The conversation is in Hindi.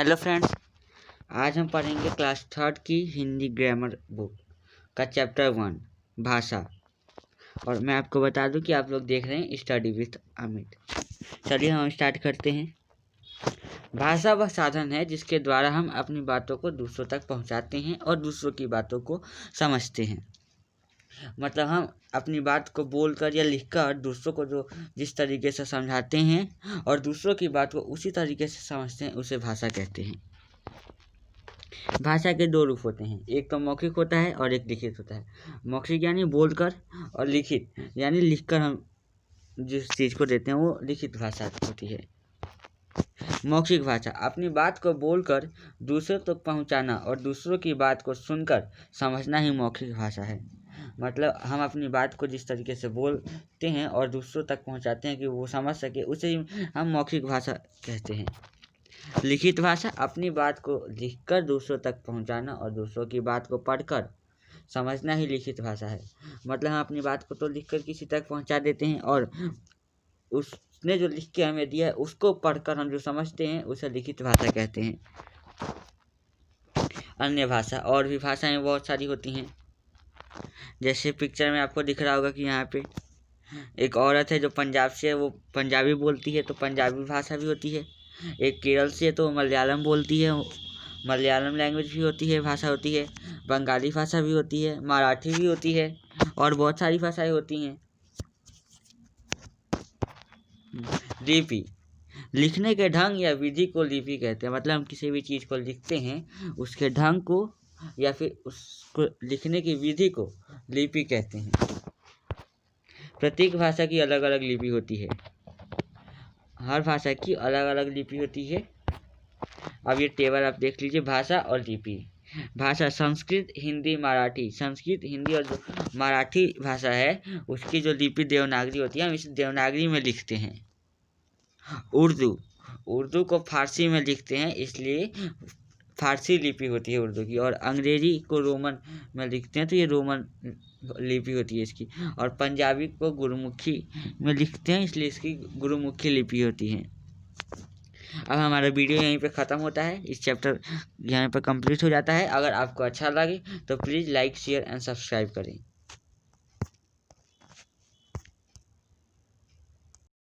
हेलो फ्रेंड्स, आज हम पढ़ेंगे क्लास थर्ड की हिंदी ग्रामर बुक का चैप्टर 1 भाषा। और मैं आपको बता दूं कि आप लोग देख रहे हैं स्टडी विथ अमित। चलिए हम स्टार्ट करते हैं। भाषा वह साधन है जिसके द्वारा हम अपनी बातों को दूसरों तक पहुंचाते हैं और दूसरों की बातों को समझते हैं। मतलब हम अपनी बात को बोलकर या लिखकर दूसरों को जिस तरीके से समझाते हैं और दूसरों की बात को उसी तरीके से समझते हैं, उसे भाषा कहते हैं। भाषा के दो रूप होते हैं, एक तो मौखिक होता है और एक लिखित होता है। मौखिक यानी बोलकर, और लिखित यानी लिखकर हम जिस चीज़ को देते हैं वो लिखित भाषा होती है। मौखिक भाषा अपनी बात को बोलकर दूसरों तक पहुंचाना और दूसरों की बात को सुनकर समझना ही मौखिक भाषा है। मतलब हम अपनी बात को जिस तरीके से बोलते हैं और दूसरों तक पहुंचाते हैं कि वो समझ सके, उसे ही हम मौखिक भाषा कहते हैं। लिखित भाषा अपनी बात को लिखकर दूसरों तक पहुंचाना और दूसरों की बात को पढ़कर समझना ही लिखित भाषा है। मतलब हम अपनी बात को तो लिखकर किसी तक पहुंचा देते हैं और उसने जो लिख के हमें दिया है उसको पढ़कर हम जो समझते हैं उसे लिखित भाषा कहते हैं। अन्य भाषा, और भी भाषाएं बहुत सारी होती हैं। जैसे पिक्चर में आपको दिख रहा होगा कि यहाँ पे एक औरत है जो पंजाब से है, वो पंजाबी बोलती है तो पंजाबी भाषा भी होती है। एक केरल से है तो मलयालम बोलती है, मलयालम लैंग्वेज भी होती है, भाषा होती है। बंगाली भाषा भी होती है, मराठी भी होती है और बहुत सारी भाषाएं होती हैं। लिपि, लिखने के ढंग या विधि को लिपि कहते हैं। मतलब हम किसी भी चीज़ को लिखते हैं उसके ढंग को या फिर उसको लिखने की विधि को लिपि कहते हैं। प्रत्येक भाषा की अलग अलग लिपि होती है, हर भाषा की अलग अलग लिपि होती है। अब ये टेबल आप देख लीजिए, भाषा और लिपि। भाषा संस्कृत, हिंदी, मराठी। संस्कृत, हिंदी और जो मराठी भाषा है उसकी जो लिपि देवनागरी होती है, हम इसे देवनागरी में लिखते हैं। उर्दू, उर्दू को फारसी में लिखते हैं, इसलिए फारसी लिपि होती है उर्दू की। और अंग्रेजी को रोमन में लिखते हैं तो ये रोमन लिपि होती है इसकी। और पंजाबी को गुरुमुखी में लिखते हैं, इसलिए इसकी गुरुमुखी लिपि होती है। अब हमारा वीडियो यहीं पे ख़त्म होता है, इस चैप्टर यहाँ पे कंप्लीट हो जाता है। अगर आपको अच्छा लगे तो please like, share and subscribe करें।